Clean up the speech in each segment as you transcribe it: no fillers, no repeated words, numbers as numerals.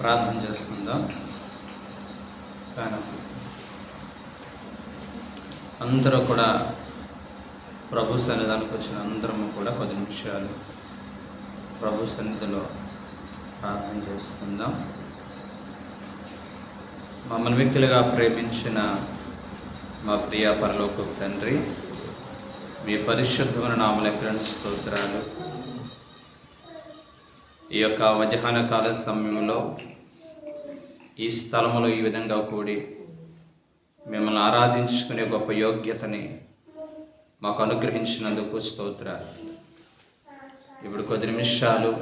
ప్రార్థన చేసుకుందాం. అందరూ కూడా ప్రభు సన్నిధానికి వచ్చిన అందరము కూడా 10 నిమిషాలు ప్రభు సన్నిధిలో ప్రార్థన చేసుకుందాం. మమ్మల్ని వ్యక్తులుగా ప్రేమించిన మా ప్రియ పరలోకపు తండ్రి, మీ పరిశుద్ధమైన నామములకు స్తోత్రాలు. ఈ యొక్క మధ్యాహ్న కాల సమయంలో ఈ స్థలములో ఈ విధంగా కూడి మిమ్మల్ని ఆరాధించుకునే గొప్ప యోగ్యతని మాకు అనుగ్రహించినందుకు స్తోత్రాలు. ఇప్పుడు 10 నిమిషాలు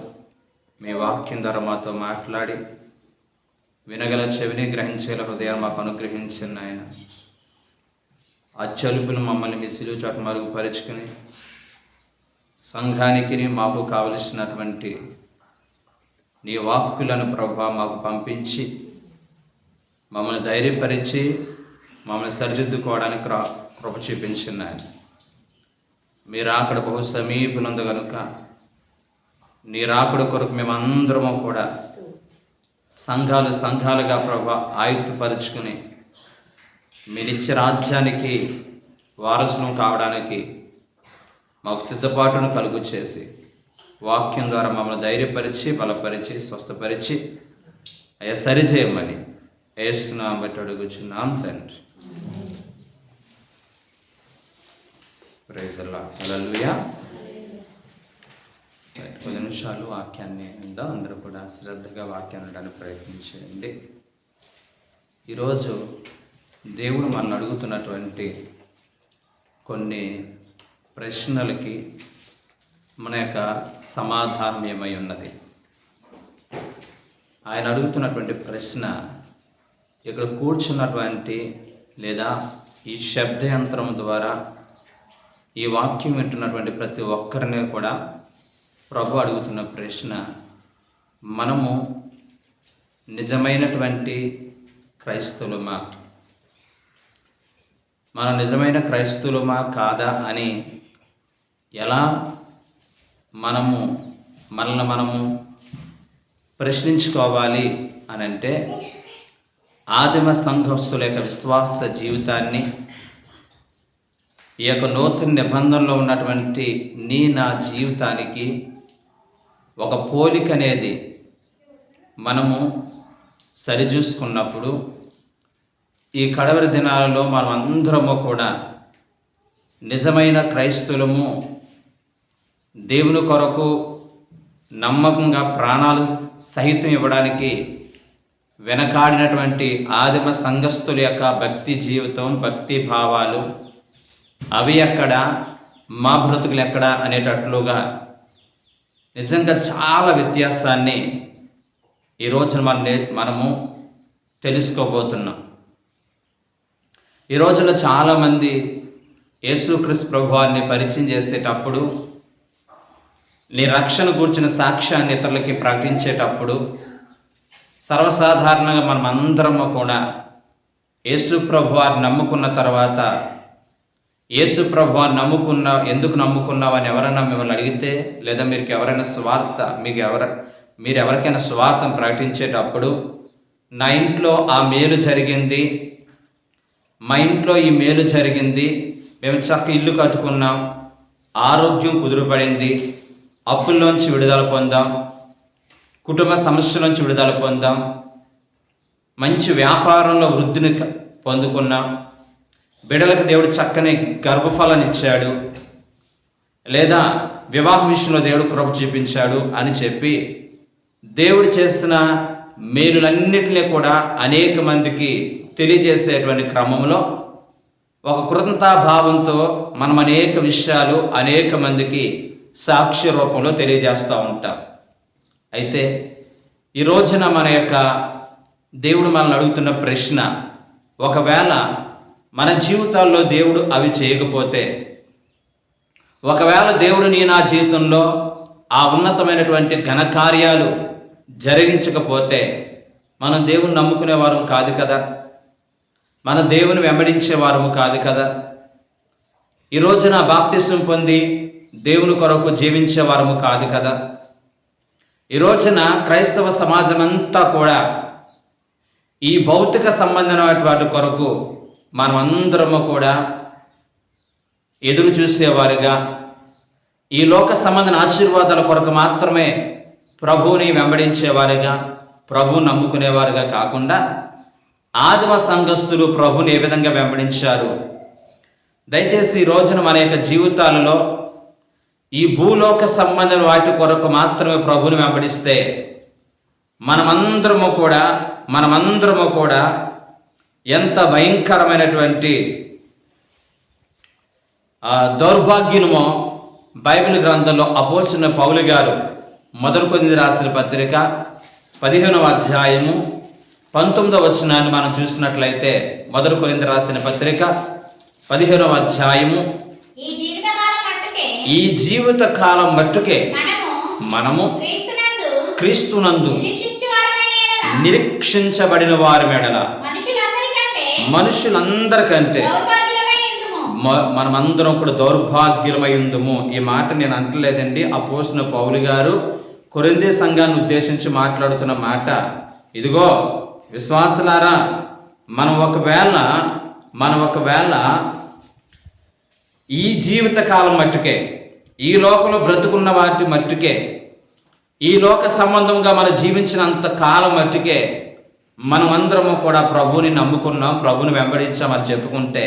మీ వాక్యం ద్వారా మాతో మాట్లాడి వినగల చెవిని గ్రహించేల హృదయాన్ని మాకు అనుగ్రహించిన ఆయన ఆ చలుపును మమ్మల్ని మీ సిలువ చోట మరుగుపరుచుకుని సంఘానికి మాకు కావలసినటువంటి నీ వాక్కులను ప్రభా మాకు పంపించి మమ్మల్ని ధైర్యపరిచి మమ్మల్ని సరిదిద్దుకోవడానికి కృప చూపించిన ఆయన మీ రాకడ బహు సమీపంలో కనుక నీ రాకడ కొరకు మేమందరము కూడా సంఘాలుగా ప్రభా ఆయుక్తపరుచుకుని మీ నిత్య రాజ్యానికి వారసులం కావడానికి మాకు సిద్ధపాటును కలుగు చేసి వాక్యం ద్వారా మమ్మల్ని ధైర్యపరిచి బలపరిచి స్వస్థపరిచి అయ్యా సరిచేయమని యేసునామమున బట్టి అడుగుచున్నాం తండ్రి. Praise the lord. హల్లెలూయా. 10 నిమిషాలు వాక్యాన్ని విందాం. అందరూ కూడా శ్రద్ధగా వాక్యాన్ని వినడానికి ప్రయత్నించండి. ఈరోజు దేవుడు మనల్ని అడుగుతున్నటువంటి కొన్ని ప్రశ్నలకి మన యొక్క సమాధానం ఏమై ఉన్నది? ఆయన అడుగుతున్నటువంటి ప్రశ్న ఇక్కడ కూర్చున్నటువంటి లేదా ఈ శబ్దయంత్రం ద్వారా ఈ వాక్యం వింటున్నటువంటి ప్రతి ఒక్కరిని కూడా ప్రభు అడుగుతున్న ప్రశ్న, మనము నిజమైనటువంటి క్రైస్తవులమా? మన నిజమైన క్రైస్తవులమా కాదా అని ఎలా మనము ప్రశ్నించుకోవాలి అని అంటే, ఆదిమ సంఘస్థుల యొక్క విశ్వాస జీవితాన్ని ఈ యొక్క నూతన నిబంధనలో ఉన్నటువంటి నా జీవితానికి ఒక పోలిక అనేది మనము సరిచూసుకున్నప్పుడు ఈ కడవరి దినాలలో మనం అందరము కూడా నిజమైన క్రైస్తవులము, దేవుని కొరకు నమ్మకంగా ప్రాణాలు సహితం ఇవ్వడానికి వెనకాడినటువంటి ఆదిమ సంఘస్థుల యొక్క భక్తి జీవితం, భక్తి భావాలు అవి ఎక్కడ, మా బ్రతుకులు ఎక్కడ అనేటట్లుగా నిజంగా చాలా వ్యత్యాసాన్ని ఈ రోజున మనము తెలుసుకోబోతున్నాం. ఈ రోజుల్లో చాలామంది యేసుక్రీస్తు ప్రభువాన్ని పరిచయం చేసేటప్పుడు, నీ రక్షణ గూర్చిన సాక్ష్యాన్ని ఇతరులకి ప్రకటించేటప్పుడు సర్వసాధారణంగా మనం అందరము కూడా యేసు ప్రభువారిని నమ్ముకున్న తర్వాత, యేసు ప్రభువారిని ఎందుకు నమ్ముకున్నావు అని ఎవరైనా మిమ్మల్ని అడిగితే, లేదా మీరు ఎవరికైనా స్వార్థం ప్రకటించేటప్పుడు, నా ఇంట్లో ఆ మేలు జరిగింది, మా ఇంట్లో ఈ మేలు జరిగింది, మేము చక్కగా ఇల్లు కట్టుకున్నాం, ఆరోగ్యం కుదురుపడింది, అప్పుల్లోంచి విడుదల పొందాం, కుటుంబ సమస్యల నుంచి విడుదల పొందాం, మంచి వ్యాపారంలో వృద్ధిని పొందుకున్నాం, బిడ్డలకు దేవుడు చక్కని గర్భఫలాన్ని ఇచ్చాడు, లేదా వివాహ విషయంలో దేవుడు కృప చూపించాడు అని చెప్పి దేవుడు చేసిన మేలులన్నిటినీ కూడా అనేక మందికి తెలియజేసేటువంటి క్రమంలో ఒక కృతజ్ఞతాభావంతో మనం అనేక విషయాలు అనేక మందికి సాక్ష్య రూపంలో తెలియజేస్తూ ఉంటాం. అయితే ఈ రోజున మన యొక్క దేవుడు మనల్ని అడుగుతున్న ప్రశ్న, ఒకవేళ మన జీవితాల్లో దేవుడు అవి చేయకపోతే, ఒకవేళ దేవుడు నా జీవితంలో ఆ ఉన్నతమైనటువంటి ఘనకార్యాలు జరిగించకపోతే, మనం దేవుని నమ్ముకునే వారం కాదు కదా, మన దేవుని వెంబడించే వారము కాదు కదా. ఈ రోజున బాప్తిస్మం పొంది దేవుని కొరకు జీవించే వారము కాదు కదా. ఈ రోజున క్రైస్తవ సమాజం అంతా కూడా ఈ భౌతిక సంబంధమైన వాటి కొరకు మనమందరము కూడా ఎదురు చూసేవారుగా, ఈ లోక సంబంధన ఆశీర్వాదాల కొరకు మాత్రమే ప్రభువుని వెంబడించేవారుగా, ప్రభువుని నమ్ముకునేవారుగా కాకుండా ఆదిమ సంఘస్థులు ప్రభుని ఏ విధంగా వెంబడించారు. దయచేసి ఈ రోజున మన యొక్క జీవితాలలో ఈ భూలోక సంబంధం వాటి కొరకు మాత్రమే ప్రభుని వెంబడిస్తే మనమందరము కూడా ఎంత భయంకరమైనటువంటి దౌర్భాగ్యమో బైబిల్ గ్రంథంలో అపోస్తలుడైన పౌలు గారు మొదటి కొరింథీయులకు రాసిన పత్రిక 15వ అధ్యాయము 19వ వచనాన్ని మనం చూసినట్లయితే, మొదటి కొరింథీయులకు రాసిన పత్రిక 15వ అధ్యాయము, ఈ జీవిత కాలం మట్టుకే మనము క్రీస్తునందు నిరీక్షించబడిన వారి మెడల మనుషులందరికంటే మనమందరం కూడా దౌర్భాగ్యులమై ఉందము. ఈ మాట నేను అంటలేదండి, అపోస్తలుడైన పౌలు గారు కొరింథీ సంఘాన్ని ఉద్దేశించి మాట్లాడుతున్న మాట. ఇదిగో విశ్వాసులారా, మనం ఒకవేళ ఈ జీవిత కాలం మట్టుకే, ఈ లోకంలో బ్రతుకున్న వాటి మట్టుకే, ఈ లోక సంబంధంగా మనం జీవించినంత కాలం మట్టుకే మనం అందరము కూడా ప్రభువుని నమ్ముకున్నాం, ప్రభువుని వెంబడించామని చెప్పుకుంటే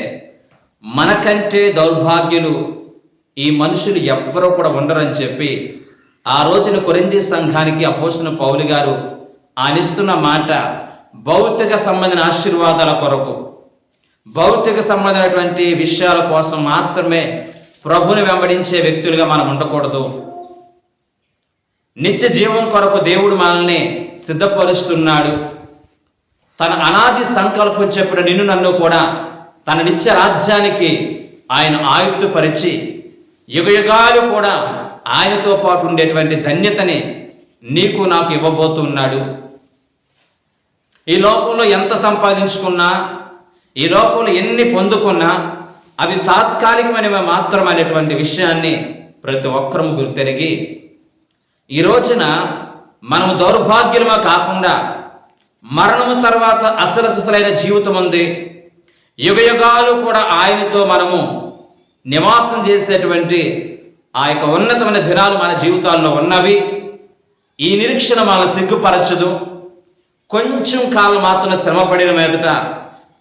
మనకంటే దౌర్భాగ్యులు ఈ మనుషులు ఎవ్వరూ కూడా ఉండరని చెప్పి ఆ రోజున కొరింథీ సంఘానికి అపోస్తలుడైన పౌలు గారు ఆనిస్తున్న మాట, భౌతిక సంబంధించిన ఆశీర్వాదాల కొరకు, భౌతిక సంబంధమైనటువంటి విషయాల కోసం మాత్రమే ప్రభుని వెంబడించే వ్యక్తులుగా మనం ఉండకూడదు. నిత్య జీవం కొరకు దేవుడు మనల్ని సిద్ధపరుస్తున్నాడు. తన అనాది సంకల్పం చెప్పిన నిన్ను నన్ను కూడా తన నిత్య రాజ్యానికి ఆయన ఆయుక్తపరిచి యుగయుగాలు కూడా ఆయనతో పాటు ఉండేటువంటి ధన్యతని నీకు నాకు ఇవ్వబోతున్నాడు. ఈ లోకంలో ఎంత సంపాదించుకున్నా, ఈ లోకంలో ఎన్ని పొందుకున్నా అవి తాత్కాలికమైనవి మాత్రమైనటువంటి విషయాన్ని ప్రతి ఒక్కరూ గుర్తెరిగి ఈ రోజున మనము దౌర్భాగ్యులమా కాకుండా మరణము తర్వాత అసలైన జీవితం ఉంది. యుగయుగాలు కూడా ఆయనతో మనము నివాసం చేసేటువంటి ఆ యొక్క ఉన్నతమైన దినాలు మన జీవితాల్లో ఉన్నవి. ఈ నిరీక్షణ మనల్ని సిగ్గుపరచదు. కొంచెం కాలం మాత్రం శ్రమపడిన మీదట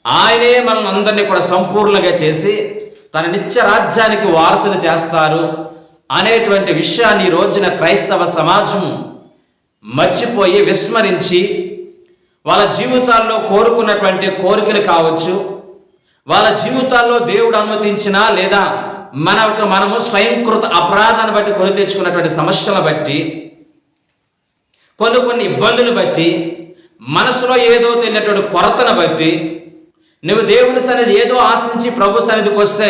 ఆయనే మనం అందరినీ కూడా సంపూర్ణంగా చేసి తన నిత్య రాజ్యానికి వారసులు చేస్తారు అనేటువంటి విషయాన్ని ఈ రోజున క్రైస్తవ సమాజం మర్చిపోయి విస్మరించి వాళ్ళ జీవితాల్లో కోరుకున్నటువంటి కోరికలు కావచ్చు, వాళ్ళ జీవితాల్లో దేవుడు అనుమతించినా లేదా మనము స్వయంకృత అపరాధాన్ని బట్టి కొని తెచ్చుకున్నటువంటి సమస్యలను బట్టి, కొన్ని ఇబ్బందులు బట్టి, మనసులో ఏదో తెలియనటువంటి కొరతను బట్టి నువ్వు దేవుని సన్నిధి ఏదో ఆశించి ప్రభు సన్నిధికి వస్తే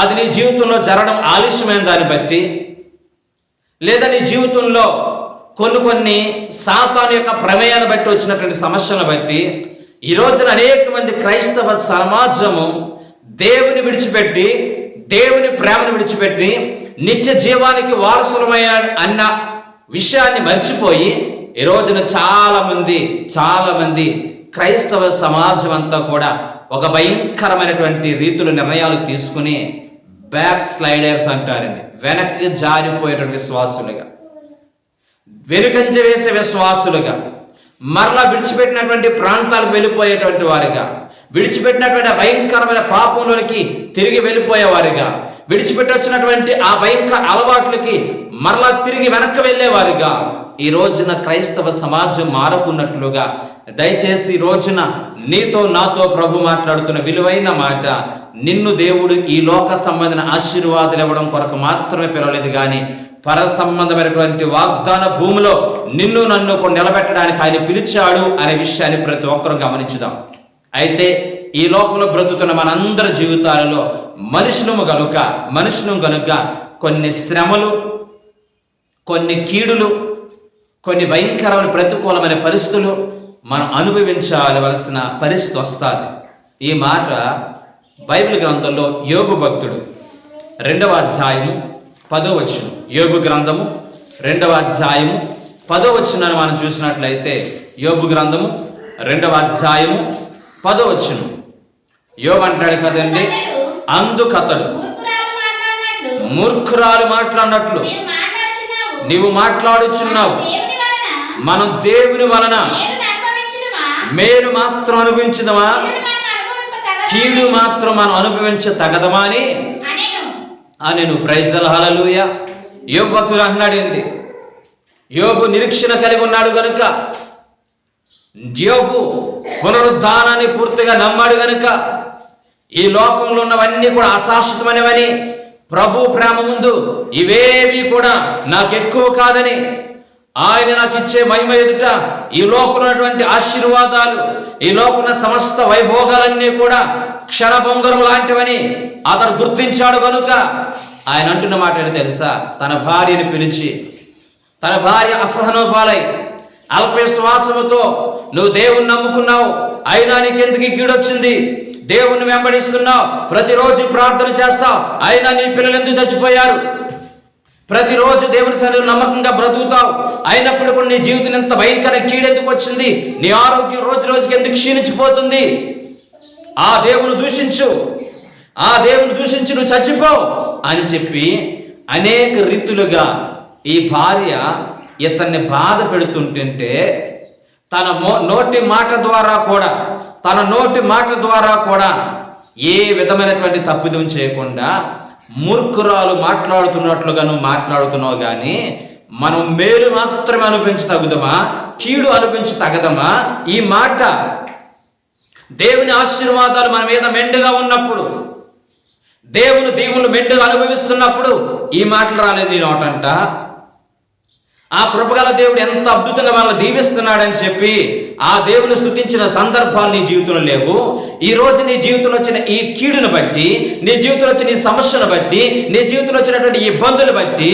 అది నీ జీవితంలో జరగడం ఆలస్యమైన దాన్ని బట్టి, లేదా నీ జీవితంలో కొన్ని సాతాను యొక్క ప్రమేయాన్ని బట్టి వచ్చినటువంటి సమస్యలను బట్టి ఈ రోజున అనేక మంది క్రైస్తవ సమాజము దేవుని విడిచిపెట్టి, దేవుని ప్రేమను విడిచిపెట్టి నిత్య జీవానికి వారసులమైన అన్న విషయాన్ని మర్చిపోయి ఈ రోజున చాలా మంది క్రైస్తవ సమాజం అంతా కూడా ఒక భయంకరమైనటువంటి రీతిలో నిర్ణయాలు తీసుకుని బ్యాక్ స్లైడర్స్ అంటారండి, వెనక్కి జారిపోయేటువంటి విశ్వాసులుగా, వెనుకంజ వేసే విశ్వాసులుగా, మరలా విడిచిపెట్టినటువంటి ప్రాంతాలకు వెళ్ళిపోయేటువంటి వారిగా, విడిచిపెట్టినటువంటి భయంకరమైన పాపంలోనికి తిరిగి వెళ్ళిపోయేవారిగా, విడిచిపెట్టి వచ్చినటువంటి ఆ భయంకర అలవాట్లకి మరలా తిరిగి వెనక్కి వెళ్ళేవారిగా ఈ రోజున క్రైస్తవ సమాజం మారుకున్నట్లుగా దయచేసి ఈ రోజున నీతో నాతో ప్రభు మాట్లాడుతున్న విలువైన మాట, నిన్ను దేవుడు ఈ లోక సంబంధమైన ఆశీర్వాదాలు ఇవ్వడం కొరకు మాత్రమే పిలవలేదు కానీ పర సంబంధమైనటువంటి వాగ్దాన భూమిలో నిన్ను నన్ను నిలబెట్టడానికి ఆయన పిలిచాడు అనే విషయాన్ని ప్రతి ఒక్కరూ గమనించుదాం. అయితే ఈ లోకంలో బ్రతుకుతున్న మనందరి జీవితాలలో మనుషులు గనుక కొన్ని శ్రమలు, కొన్ని కీడులు, కొన్ని భయంకరమైన ప్రతికూలమైన పరిస్థితులు మనం అనుభవించవలసిన పరిస్థితి వస్తుంది. ఈ మాట బైబిల్ గ్రంథంలో యోబు భక్తుడు 2వ అధ్యాయము 10వ వచనం, యోబు గ్రంథము 2వ అధ్యాయము 10వ వచనాన్ని మనం చూసినట్లయితే యోబు గ్రంథము 2వ అధ్యాయము 10వ వచనం. యోబు అంటాడు కదండి, అందుకతడు మూర్ఖురాలు మాట్లాడినట్లు నీవు మాట్లాడుచున్నావు, మనం దేవుని వలన మేలు మాత్రం అనుభవించదమా, కీడు మాత్రం మనం అనుభవించతగదమా అని ప్రైజ్ హల్లెలూయా. యోబు భక్తుడు అన్నాడండి, యోబు నిరీక్షణ కలిగి ఉన్నాడు గనుక, యోబు పునరుద్ధానాన్ని పూర్తిగా నమ్మాడు గనుక, ఈ లోకంలో ఉన్నవన్నీ కూడా అశాశ్వతమైనవని, ప్రభు ప్రేమ ముందు ఇవేవి కూడా నాకు ఎక్కువ కాదని, ఆయన నాకు ఇచ్చే మహిమ ఎదుట ఈ లోకంలో ఉన్నటువంటి ఆశీర్వాదాలు, ఈ లోకంలో సమస్త వైభోగాలన్నీ కూడా క్షణభంగరం లాంటివని అతడు గుర్తించాడు కనుక ఆయన అంటున్న మాట ఏంటి తెలుసా? తన భార్యని పిలిచి, తన భార్య అసహనోపాలై అల్పవిశ్వాసముతో నువ్వు దేవుణ్ణి నమ్ముకున్నావు, అయినా నీకెందుకు ఈ కీడొచ్చింది? దేవుణ్ణి వెంబడిస్తున్నావు, ప్రతిరోజు ప్రార్థన చేస్తావు, అయినా నీ పిల్లలు ఎందుకు చచ్చిపోయారు? ప్రతిరోజు దేవుని సన్నిధిలో నమ్మకంగా బ్రతుకుతావు, అయినప్పుడు కూడా నీ జీవితం ఎంత భయంకర కీడెందుకు వచ్చింది? నీ ఆరోగ్యం రోజు రోజుకి ఎందుకు క్షీణించిపోతుంది? ఆ దేవుని దూషించు, ఆ దేవుని దూషించి నువ్వు చచ్చిపో అని చెప్పి అనేక రీతులుగా ఈ భార్య ఇతన్ని బాధ పెడుతుంటే, తన నోటి మాట ద్వారా కూడా ఏ విధమైనటువంటి తప్పిదం చేయకుండా మూర్ఖురాలు మాట్లాడుతున్నట్లుగా నువ్వు మాట్లాడుతున్నావు, కానీ మనం మేలు మాత్రమే అనుభవించతగుదమా, కీడు అనుభవించతగదమా? ఈ మాట దేవుని ఆశీర్వాదాలు మన మీద మెండుగా ఉన్నప్పుడు, దేవుని దీవులు మెండుగా అనుభవిస్తున్నప్పుడు ఈ మాటలు రాలేదు నీ నోటంట. ఆ కృపగల దేవుడు ఎంత అద్భుతంగా మనల్ని దీవిస్తున్నాడని చెప్పి ఆ దేవుని స్తుతించిన సందర్భాలు నీ జీవితంలో లేవు. ఈ రోజు నీ జీవితంలో వచ్చిన ఈ కీడును బట్టి, నీ జీవితంలో వచ్చిన ఈ సమస్యను బట్టి, నీ జీవితంలో వచ్చినటువంటి ఇబ్బందులు బట్టి,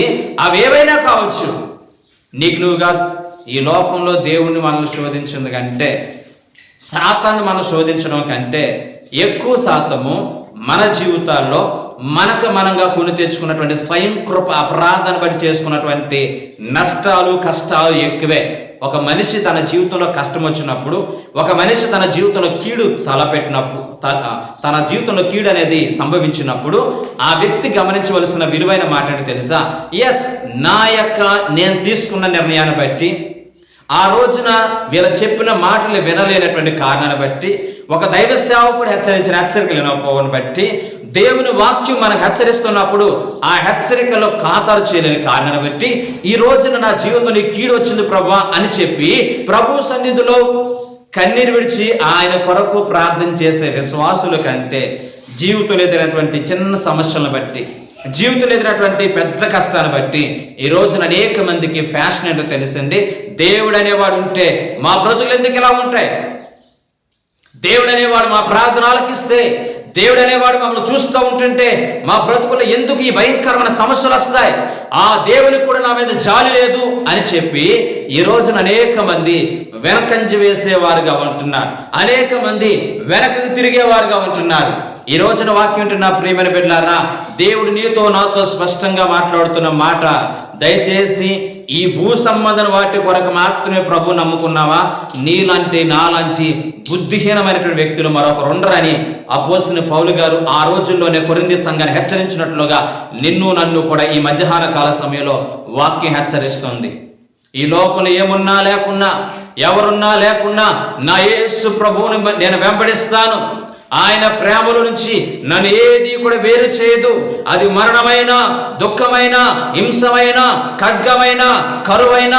అవి ఏవైనా కావచ్చు, నీకు నువ్వుగా ఈ లోకంలో దేవుణ్ణి మనల్ని శోధించింది కంటే, సాతాన్ని మనం శోధించడం కంటే ఎక్కువ శాతము మన జీవితాల్లో మనకు మనంగా కొని తెచ్చుకున్నటువంటి స్వయం కృప అపరాధాన్ని బట్టి చేసుకున్నటువంటి నష్టాలు, కష్టాలు ఎక్కువే. ఒక మనిషి తన జీవితంలో కష్టం వచ్చినప్పుడు, ఒక మనిషి తన జీవితంలో కీడు తలపెట్టినప్పుడు, తన జీవితంలో కీడు అనేది సంభవించినప్పుడు ఆ వ్యక్తి గమనించవలసిన విలువైన మాట ఏంటి తెలుసా? నేను తీసుకున్న నిర్ణయాన్ని బట్టి, ఆ రోజున వీళ్ళ చెప్పిన మాటలు వినలేనటువంటి కారణాన్ని బట్టి, ఒక దైవ సేవకుడు హెచ్చరించిన హెచ్చరికలు వినకపోవని బట్టి, దేవుని వాక్యం మనకు హెచ్చరిస్తున్నప్పుడు ఆ హెచ్చరికలో ఖాతరు చేయలేని కారణాన్ని బట్టి, ఈ రోజున నా జీవితంలో కీడు వచ్చింది ప్రభువా అని చెప్పి ప్రభు సన్నిధిలో కన్నీరు విడిచి ఆయన కొరకు ప్రార్థన చేసే విశ్వాసుల కంటే, జీవితంలో ఎదురైనటువంటి చిన్న సమస్యలను బట్టి, జీవితంలో ఎదురైనటువంటి పెద్ద కష్టాన్ని బట్టి ఈ రోజున అనేక మందికి ఫ్యాషన్ ఏంటో తెలిసింది. దేవుడు అనేవాడు ఉంటే మా బ్రతుకులు ఎందుకు ఇలా ఉంటాయి? దేవుడు అనేవాడు మా ప్రార్థన ఆలకిస్తే, దేవుడు అనేవాడు మమ్మల్ని చూస్తూ ఉంటుంటే మా బ్రతుకుల్లో ఎందుకు ఈ భయంకరమైన సమస్యలు వస్తాయి? ఆ దేవునికి కూడా నా మీద జాలి లేదు అని చెప్పి ఈ రోజున అనేక మంది వెనకంజ వేసేవారుగా ఉంటున్నారు, అనేక మంది వెనకకు తిరిగేవారుగా ఉంటున్నారు. ఈ రోజున వాక్యం వింటున్న ప్రియమైన బిడ్డలారా, దేవుడు నీతో నాతో స్పష్టంగా మాట్లాడుతున్న మాట, దయచేసి ఈ భూ సంబంధం వాటి కొరకు మాత్రమే ప్రభు నమ్ముకున్నావా? నీలాంటి నాలాంటి బుద్ధిహీనమైనటువంటి వ్యక్తులు మరొకరు ఉండరని అపోస్తలుడైన పౌలు గారు ఆ రోజుల్లోనే కొరింథీ సంఘాన్ని హెచ్చరించినట్లుగా నిన్ను నన్ను కూడా ఈ మధ్యాహ్న కాల సమయంలో వాక్యం హెచ్చరిస్తుంది. ఈ లోకంలో ఏమున్నా లేకున్నా, ఎవరున్నా లేకున్నా, నా యేసు ప్రభువుని నేను వెంబడిస్తాను. ఆయన ప్రేమలో నుంచి నన్ను ఏది కూడా వేరు చేయదు. అది మరణమైన, దుఃఖమైన, హింసమైన, ఖడ్గమైన, కరువైన,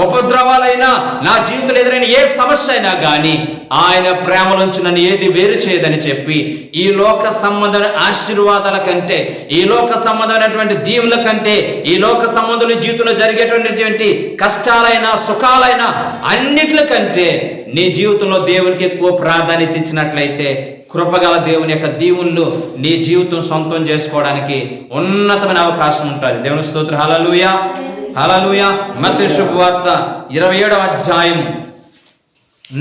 ఉపద్రవాలైనా, నా జీవితంలో ఎదురైన ఏ సమస్య అయినా కానీ ఆయన ప్రేమ నుంచి నన్ను ఏది వేరు చేయదని చెప్పి ఈ లోక సంబంధమైన ఆశీర్వాదాల కంటే, ఈ లోక సంబంధమైనటువంటి దీవుల కంటే, ఈ లోక సంబంధంలో జీవితంలో జరిగేటువంటి కష్టాలైనా సుఖాలైనా అన్నిటికంటే నీ జీవితంలో దేవునికి ఎక్కువ ప్రాధాన్యత ఇచ్చినట్లయితే కృపగల దేవుని యొక్క దీవుళ్ళు నీ జీవితం సొంతం చేసుకోవడానికి ఉన్నతమైన అవకాశం ఉంటుంది. దేవుని స్తోత్రం. హల్లెలూయా, హల్లెలూయా. మత్తయి శుభవార్త 27వ అధ్యాయం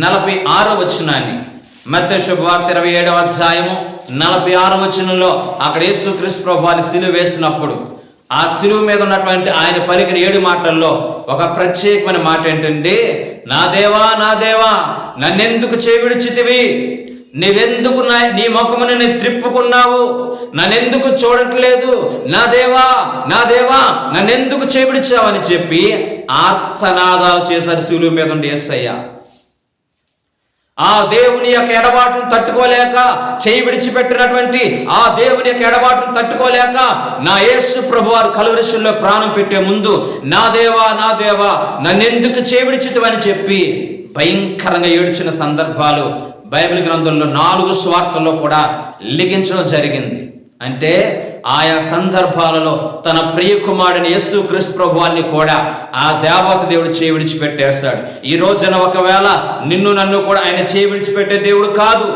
46వ వచనాన్ని, మత్తయి శుభవార్త 27వ అధ్యాయము 46వ వచనంలో అక్కడ యేసుక్రీస్తు ప్రభువుని సిలువ వేసినప్పుడు ఆ శిలువ మీద ఉన్నటువంటి ఆయన పలికిన 7 మాటల్లో ఒక ప్రత్యేకమైన మాట ఏంటంటే, నా దేవా నా దేవా నన్నెందుకు చేవిడిచితివి, నీవెందుకు నీ ముఖమును నీ త్రిప్పుకున్నావు, నన్నెందుకు చూడట్లేదు, నా దేవా నా దేవా నన్నెందుకు చేవిడిచావని చెప్పి ఆర్తనాదాలు చేశారు శిలువ మీద ఉండి యేసయ్య. ఆ దేవుని యొక్క ఎడబాటును తట్టుకోలేక, చేయి విడిచిపెట్టినటువంటి ఆ దేవుని యొక్క ఎడబాటును తట్టుకోలేక నా యేసు ప్రభువారు కలువరిశిలో ప్రాణం పెట్టే ముందు నా దేవా నన్నెందుకు చేయి విడిచితివని చెప్పి భయంకరంగా ఏడ్చిన సందర్భాలు బైబిల్ గ్రంథంలో 4 సువార్తల్లో కూడా లిఖించడం జరిగింది. అంటే ఆయా సందర్భాలలో తన ప్రియ కుమారుని యేసు క్రీస్తు ప్రభువాన్ని కూడా ఆ దేవత దేవుడు చేయి విడిచిపెట్టేస్తాడు. ఈ రోజున ఒకవేళ నిన్ను నన్ను కూడా ఆయన చేయి విడిచిపెట్టే దేవుడు కాదు,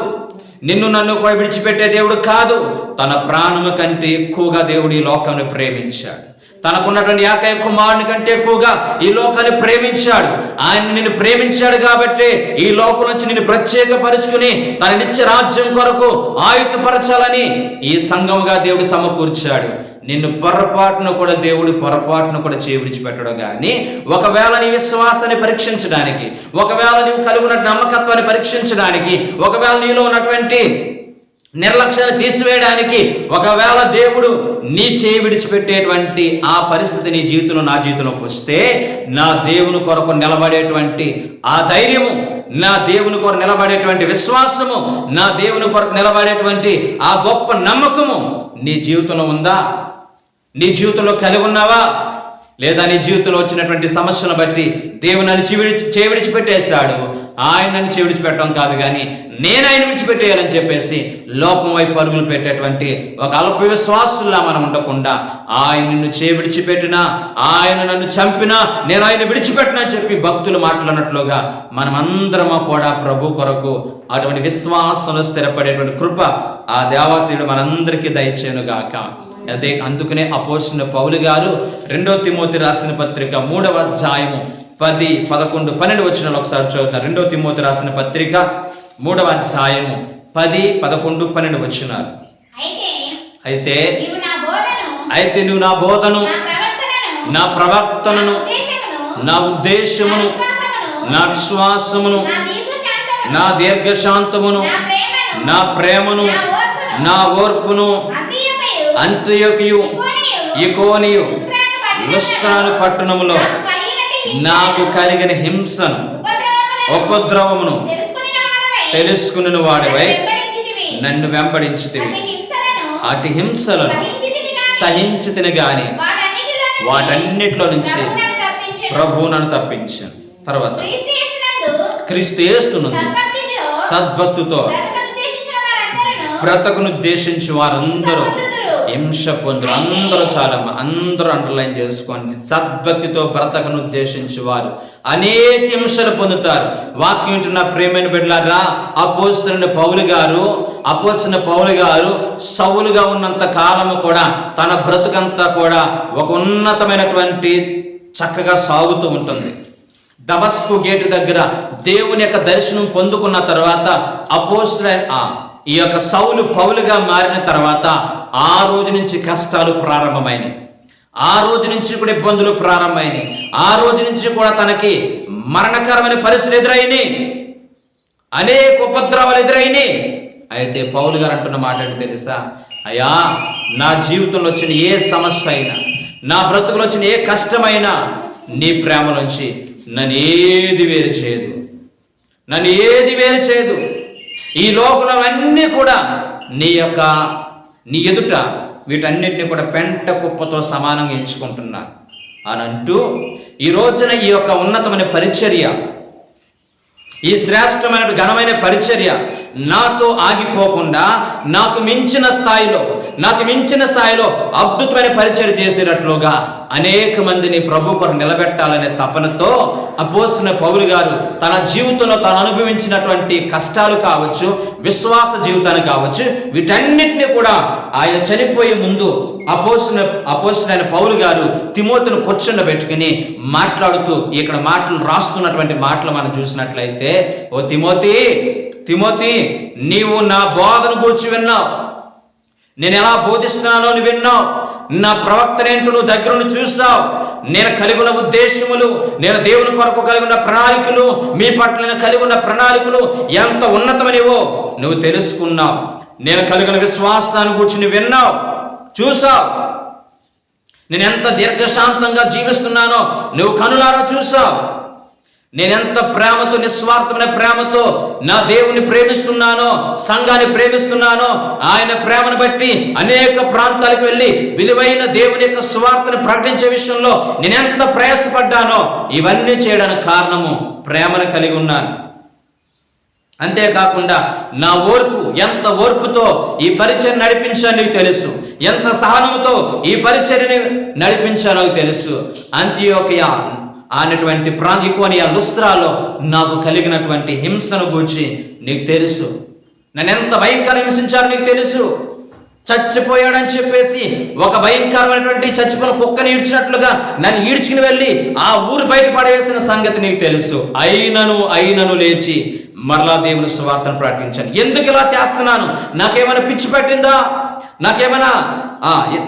నిన్ను నన్ను కూడా విడిచిపెట్టే దేవుడు కాదు. తన ప్రాణము కంటే ఎక్కువగా దేవుడు ఈ లోకాన్ని ప్రేమించాడు. తనకున్నటువంటి ఏకైక కుమారుని కంటే ఎక్కువగా ఈ లోకాన్ని ప్రేమించాడు. ఆయన నిన్ను ప్రేమించాడు కాబట్టి ఈ లోకం నుంచి నిన్ను ప్రత్యేకపరుచుకుని తన నిత్య రాజ్యం కొరకు ఆయుధపరచాలని ఈ సంఘముగా దేవుడు సమకూర్చాడు. నిన్ను పొరపాటును కూడా చేయి విడిచిపెట్టడం. కానీ ఒకవేళ నీ విశ్వాసాన్ని పరీక్షించడానికి, ఒకవేళ నీవు కలిగి ఉన్న నమ్మకత్వాన్ని పరీక్షించడానికి, ఒకవేళ నీలో ఉన్నటువంటి నిర్లక్ష్యాన్ని తీసివేయడానికి ఒకవేళ దేవుడు నీ చేయి విడిచిపెట్టేటువంటి ఆ పరిస్థితి నీ జీవితంలో, నా జీవితంలోకి వస్తే, నా దేవుని కొరకు నిలబడేటువంటి ఆ ధైర్యము, నా దేవుని కొరకు నిలబడేటువంటి విశ్వాసము, నా దేవుని కొరకు నిలబడేటువంటి ఆ గొప్ప నమ్మకము నీ జీవితంలో ఉందా? నీ జీవితంలో కలిగి ఉన్నావా? లేదా నీ జీవితంలో వచ్చినటువంటి సమస్యను బట్టి దేవుడు నన్ను చేయి విడిచిపెట్టేశాడు, ఆయన నన్ను చేయి విడిచిపెట్టడం కాదు కానీ నేను ఆయన విడిచిపెట్టేయాలని చెప్పేసి లోకం వైపు పరుగులు పెట్టేటువంటి ఒక అల్ప విశ్వాసుల్లా మనం ఉండకుండా, ఆయన నిన్ను చేయి విడిచిపెట్టినా, ఆయన నన్ను చంపినా నేను ఆయన విడిచిపెట్టినా చెప్పి భక్తులు మాట్లాడినట్లుగా మనమందరము కూడా ప్రభు కొరకు అటువంటి విశ్వాసంలో స్థిరపడేటువంటి కృప ఆ దేవతీయుడు మనందరికీ దయచేయును గాక. అదే అందుకనే అపోస్తలుడైన పౌలు గారు 2 తిమోతి రాసిన పత్రిక 3వ అధ్యాయము 10, 11, 12 వచనాలు ఒకసారి చదువుతారు. 2 తిమోతి రాసిన పత్రిక 3వ అధ్యాయము 10, 11, 12 వచనాలు. అయితే నువ్వు నా బోధను, నా ప్రవర్తనను, నా ఉద్దేశమును, నా విశ్వాసమును, నా దీర్ఘశాంతమును, నా ప్రేమను, నా ఓర్పును, అంతియొకయు, ఇకోనియు, లుస్త్రాను పట్టణములో నాకు కలిగిన హింసను, ఉపద్రవమును తెలుసుకుని వాడివై నన్ను వెంబడించితివి. అటు హింసలను సహించితిని గాని వాటన్నిటిలో నుంచి ప్రభువు నన్ను తప్పించాను. తర్వాత క్రీస్తు యేసునందు సద్భక్తితో బ్రతకును ఉద్దేశించి వారందరూ హింస పొందురు. అందరూ అండర్లైన్ చేసుకోండి. సద్భక్తితో బ్రతకను ఉద్దేశించి వారు అనేక హింసలు పొందుతారు. వాక్యం వింటున్న ప్రేమైన బిడ్డలారా, అపోస్తలుడైన పౌలు గారు సౌలుగా ఉన్నంత కాలము కూడా తన బ్రతుకంతా కూడా ఒక ఉన్నతమైనటువంటి చక్కగా సాగుతూ ఉంటుంది. దమస్కు గేటు దగ్గర దేవుని యొక్క దర్శనం పొందుకున్న తర్వాత ఈ యొక్క సౌలు పౌలుగా మారిన తర్వాత ఆ రోజు నుంచి కష్టాలు ప్రారంభమైనవి, ఆ రోజు నుంచి కూడా ఇబ్బందులు ప్రారంభమైనవి, ఆ రోజు నుంచి కూడా తనకి మరణకరమైన పరిస్థితులు ఎదురైనాయి, అనేక ఉపద్రవాలు ఎదురైనాయి. అయితే పౌలు గారు అంటున్న మాట ఏంటి తెలుసా? అయ్యా, నా జీవితంలో వచ్చిన ఏ సమస్య అయినా, నా బ్రతుకులో వచ్చిన ఏ కష్టమైనా నీ ప్రేమలోంచి నన్ను ఏది వేరు చేయదు. ఈ లోకంలో అన్నీ కూడా నీ ఎదుట వీటన్నిటిని కూడా పెంట కుప్పతో సమానంగా ఎంచుకుంటున్నా అని అంటూ ఈ రోజున ఈ యొక్క ఉన్నతమైన పరిచర్య, ఈ శ్రేష్టమైన ఘనమైన పరిచర్య నాతో ఆగిపోకుండా నాకు మించిన స్థాయిలో అద్భుతమైన పరిచర్య చేసేటట్లుగా అనేక మందిని ప్రభు కొరకు నిలబెట్టాలనే తపనతో అపోస్తలుడైన పౌలు గారు తన జీవితంలో తాను అనుభవించినటువంటి కష్టాలు కావచ్చు, విశ్వాస జీవితాన్ని కావచ్చు, వీటన్నిటిని కూడా ఆయన చనిపోయే ముందు అపోస్తలుడైన పౌలు గారు తిమోతిని కూర్చుండబెట్టుకుని మాట్లాడుతూ ఇక్కడ మాటలు రాస్తున్నటువంటి మాటలు మనం చూసినట్లయితే, ఓ తిమోతి, నీవు నా బోధను గూర్చి విన్నావు, నేను ఎలా బోధిస్తున్నానో నువ్వు విన్నావు. నా ప్రవక్తనేంటో నువ్వు దగ్గరుండి చూసావు. నేను కలిగి ఉన్న ఉద్దేశములు, నేను దేవుని కొరకు కలిగి ఉన్న ప్రణాళికలు, మీ పట్ల నేను కలిగి ఉన్న ప్రణాళికలు ఎంత ఉన్నతమనివో నువ్వు తెలుసుకున్నావు. నేను కలిగిన విశ్వాసాన్ని గురించి నువ్వు విన్నావు, చూసావు. నేను ఎంత దీర్ఘశాంతంగా జీవిస్తున్నానో నువ్వు కనులారా చూసావు. నేనెంత ప్రేమతో, నిస్వార్థమైన ప్రేమతో నా దేవుని ప్రేమిస్తున్నానో, సంఘాన్ని ప్రేమిస్తున్నానో, ఆయన ప్రేమను బట్టి అనేక ప్రాంతాలకు వెళ్ళి విలువైన దేవుని యొక్క స్వార్థను ప్రకటించే విషయంలో నేనెంత ప్రయాసపడ్డానో ఇవన్నీ చేయడానికి కారణము ప్రేమను కలిగి ఉన్నాను. అంతేకాకుండా నా ఓర్పు, ఎంత ఓర్పుతో ఈ పరిచర్య నడిపించాలో నీకు తెలుసు. ఎంత సహనముతో ఈ పరిచర్యని నడిపించాలో తెలుసు. అంతియోకియా అనేటువంటి ఇకోనియా, లుస్త్రాలో నాకు కలిగినటువంటి హింసను గూర్చి నీకు తెలుసు. నన్ను ఎంత భయంకరంగా హింసించారో నీకు తెలుసు. చచ్చిపోయాడని చెప్పేసి ఒక భయంకరమైనటువంటి చచ్చిపోయిన కుక్కని ఈడ్చినట్లుగా నన్ను ఈడ్చుకుని వెళ్ళి ఆ ఊరు బయట పడవేసిన సంగతి నీకు తెలుసు. అయినను లేచి మరలా దేవుని సువార్తను ప్రకటించాను. ఎందుకు ఇలా చేస్తున్నాను? నాకేమైనా పిచ్చి పట్టిందా? నాకేమైనా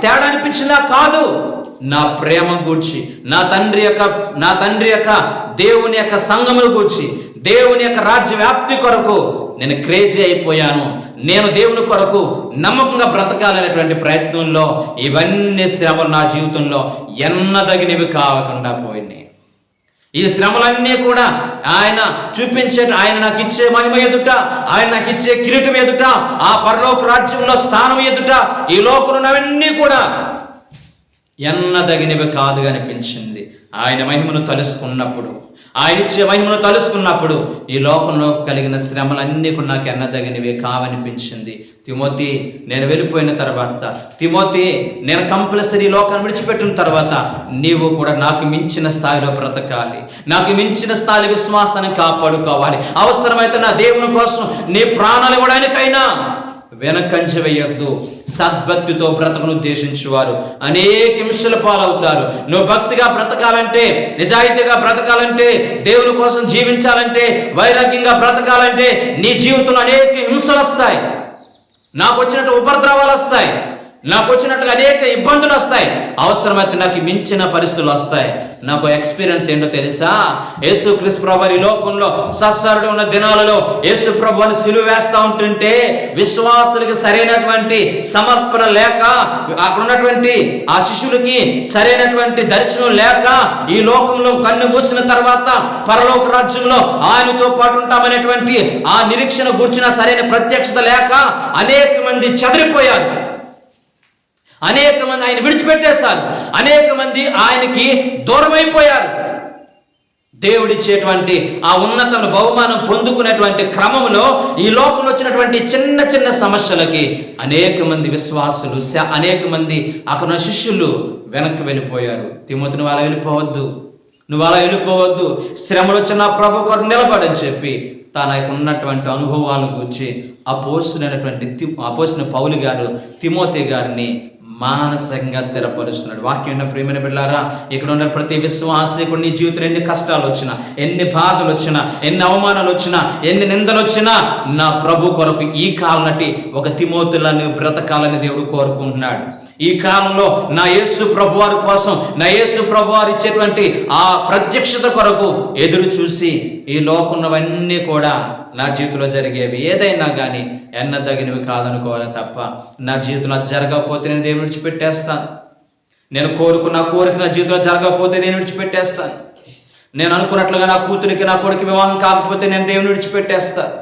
తేడా అనిపించిందా? కాదు. నా ప్రేమ గూర్చి, నా తండ్రి యొక్క దేవుని యొక్క సంఘమును గూర్చి, దేవుని యొక్క రాజ్య వ్యాప్తి కొరకు నేను క్రేజీ అయిపోయాను. నేను దేవుని కొరకు నమ్మకంగా బ్రతకాలనేటువంటి ప్రయత్నంలో ఇవన్నీ శ్రమలు నా జీవితంలో ఎన్నదగినవి కాకుండా పోయినాయి. ఈ శ్రమలన్నీ కూడా ఆయన నాకు ఇచ్చే మహిమ ఎదుట, ఆయన నాకు ఇచ్చే కిరీటం ఎదుట, ఆ పరలోక రాజ్యంలో స్థానం ఎదుట ఈ లోకమున్నవన్నీ కూడా ఎన్నదగినవి కాదుగా అనిపించింది. ఆయన మహిమను తలుసుకున్నప్పుడు, ఆయన ఇచ్చే మహిమను తలుసుకున్నప్పుడు ఈ లోకంలో కలిగిన శ్రమలన్నీ కూడా నాకు ఎన్నదగినవి కావనిపించింది. తిమోతి, నేను వెళ్ళిపోయిన తర్వాత, తిమోతి, నేను కంపల్సరీ లోకాన్ని విడిచిపెట్టిన తర్వాత నీవు కూడా నాకు మించిన స్థాయిలో బ్రతకాలి, నాకు మించిన స్థాయి విశ్వాసాన్ని కాపాడుకోవాలి. అవసరమైతే నా దేవుని కోసం నీ ప్రాణాలు ఇవ్వడానికైనా వెనకంజ వేయొద్దు. సద్భక్తితో బ్రతకను ఉద్దేశించేవారు అనేక హింసల పాలవుతారు. నువ్వు భక్తిగా బ్రతకాలంటే, నిజాయితీగా బ్రతకాలంటే, దేవుని కోసం జీవించాలంటే, వైరాగ్యంగా బ్రతకాలంటే నీ జీవితంలో అనేక హింసలు వస్తాయి. నాకు వచ్చినట్టు ఉపద్రవాలు వస్తాయి, నాకు వచ్చినట్టుగా అనేక ఇబ్బందులు వస్తాయి. అవసరమైతే నాకు మించిన పరిస్థితులు వస్తాయి. నాకు ఎక్స్పీరియన్స్ ఏంటో తెలుసా? యేసు క్రీస్తు ప్రభువు ఈ లోకంలో సత్సరుడు ఉన్న దినాలలో యేసు ప్రభువుని సిలువ వేస్తూ ఉంటుంటే విశ్వాసులకి సరైనటువంటి సమర్పణ లేక, అక్కడ ఉన్నటువంటి ఆ శిష్యులకి సరైనటువంటి దర్శనం లేక, ఈ లోకంలో కన్ను మూసిన తర్వాత పరలోక రాజ్యంలో ఆయనతో పాటు ఉంటామనేటువంటి ఆ నిరీక్షణ గూర్చిన సరైన ప్రత్యక్షత లేక అనేక మంది చెదిరిపోయారు. అనేక మంది ఆయన విడిచిపెట్టేశారు. అనేక మంది ఆయనకి దూరమైపోయారు. దేవుడిచ్చేటువంటి ఆ ఉన్నతమైన బహుమానం పొందుకునేటువంటి క్రమంలో ఈ లోకంలో వచ్చినటువంటి చిన్న చిన్న సమస్యలకి అనేక మంది విశ్వాసులు, అనేక మంది అక్కడ శిష్యులు వెనక్కి వెళ్ళిపోయారు. తిమోతి, నువ్వు అలా వెళ్ళిపోవద్దు, శ్రమలు వచ్చిన ప్రభు కొరకు నిలబడని చెప్పి తనకు ఉన్నటువంటి అనుభవాలను గురించి అపోస్తలుడైనటువంటి పౌలు గారు తిమోతి గారిని మానసికంగా స్థిరపరుస్తున్నాడు. వాక్యం ఉన్న ప్రియమైన బిడ్డలారా, ఇక్కడ ఉన్న ప్రతి విశ్వాసికుడు నీ జీవితంలో ఎన్ని కష్టాలు వచ్చినా, ఎన్ని బాధలు వచ్చినా, ఎన్ని అవమానాలు వచ్చినా, ఎన్ని నిందలు వచ్చినా నా ప్రభు కొరకు ఈ కాలనటి ఒక తిమోతిలని బ్రతకాలని దేవుడు కోరుకుంటున్నాడు. ఈ కాలంలో నా యేసు ప్రభువారి కోసం, నా యేసు ప్రభువారు ఇచ్చేటువంటి ఆ ప్రత్యక్షత కొరకు ఎదురు చూసి ఈ లోకమున్నవన్నీ కూడా నా జీవితంలో జరిగేవి ఏదైనా కానీ ఎన్నదగినవి కాదనుకోవాలి తప్ప, నా జీవితంలో జరగకపోతే నేను దేవుని విడిచిపెట్టేస్తాను. నేను కోరుకున్న కోరిక నా జీవితంలో జరగకపోతే నేను విడిచిపెట్టేస్తాను. నేను అనుకున్నట్లుగా నా కూతురికి నా కొడుకు వివాహం కాకపోతే నేను దేవుని విడిచిపెట్టేస్తాను.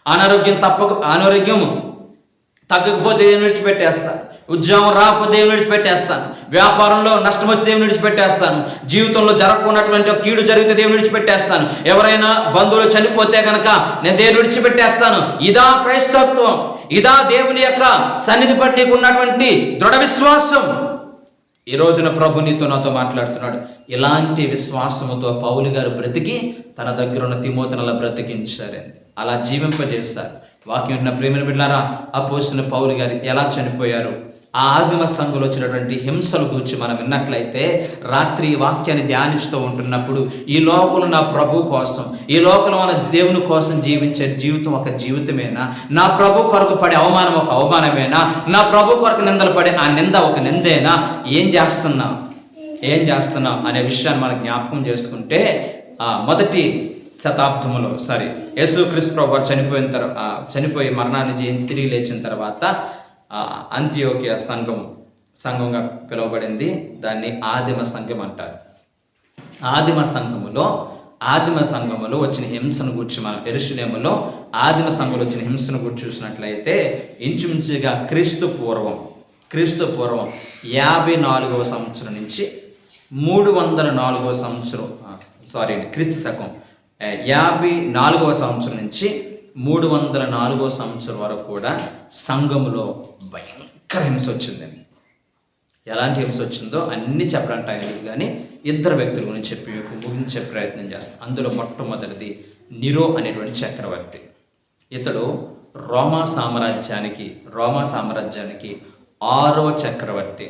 అనారోగ్యం తగ్గకపోతే దేవుని విడిచిపెట్టేస్తాను. ఉద్యోగం రాకపోతే దేవుని విడిచిపెట్టేస్తాను. వ్యాపారంలో నష్టం వచ్చి దేవుని విడిచిపెట్టేస్తాను. జీవితంలో జరగకున్నటువంటి కీడు జరిగితే దేవుని విడిచిపెట్టేస్తాను. ఎవరైనా బంధువులు చనిపోతే కనుక నేను దేవుని విడిచిపెట్టేస్తాను. ఇదా క్రైస్తవత్వం, ఇదా దేవుని యొక్క సన్నిధి పట్టి ఉన్నటువంటి దృఢ విశ్వాసం. ఈ రోజున ప్రభు నాతో మాట్లాడుతున్నాడు. ఇలాంటి విశ్వాసముతో పౌలు గారు బ్రతికి తన దగ్గర ఉన్న తిమోతిని అలా బ్రతికించారని, అలా జీవింపజేశారు. వాక్యం ఉన్న ప్రేమను బిడ్డలారా, అపోస్తలుడైన పౌలు గారు ఎలా చనిపోయారు, ఆ ఆదిమ సంఘంలో వచ్చినటువంటి హింసల గురించి మనం విన్నట్లయితే, రాత్రి వాక్యాన్ని ధ్యానిస్తూ ఉంటున్నప్పుడు, ఈ లోకంలో నా ప్రభు కోసం, ఈ లోకంలో మన దేవుని కోసం జీవించే జీవితం ఒక జీవితమేనా, నా ప్రభు కొరకు పడే అవమానం ఒక అవమానమేనా, నా ప్రభు కొరకు నిందలు పడే ఆ నింద ఒక నిందేనా, ఏం చేస్తున్నాం అనే విషయాన్ని మనం జ్ఞాపకం చేసుకుంటే, మొదటి శతాబ్దంలో యేసుక్రీస్తు ప్రభు చనిపోయి మరణాన్ని జయించి తిరిగి లేచిన తర్వాత అంతియోకియా సంఘంగా పిలువబడింది. దాన్ని ఆదిమ సంఘం అంటారు. ఆదిమ సంఘములో వచ్చిన హింసను గురించి మనం యెరూషలేములో ఆదిమ సంఘంలో వచ్చిన హింసను గురించి చూసినట్లయితే, ఇంచుమించుగా క్రీస్తు పూర్వం 54వ సంవత్సరం నుంచి 304వ సంవత్సరం క్రీస్తు శకం 54వ సంవత్సరం నుంచి 304వ సంవత్సరం వరకు కూడా సంఘములో భయంకర హింస వచ్చిందండి. ఎలాంటి హింస వచ్చిందో అన్నీ చెప్పడానికి టైం లేదు, కానీ 2 వ్యక్తుల గురించి ముగించే ప్రయత్నం చేస్తాం. అందులో మొట్టమొదటిది నీరో అనేటువంటి చక్రవర్తి. ఇతడు రోమా సామ్రాజ్యానికి 6వ చక్రవర్తి.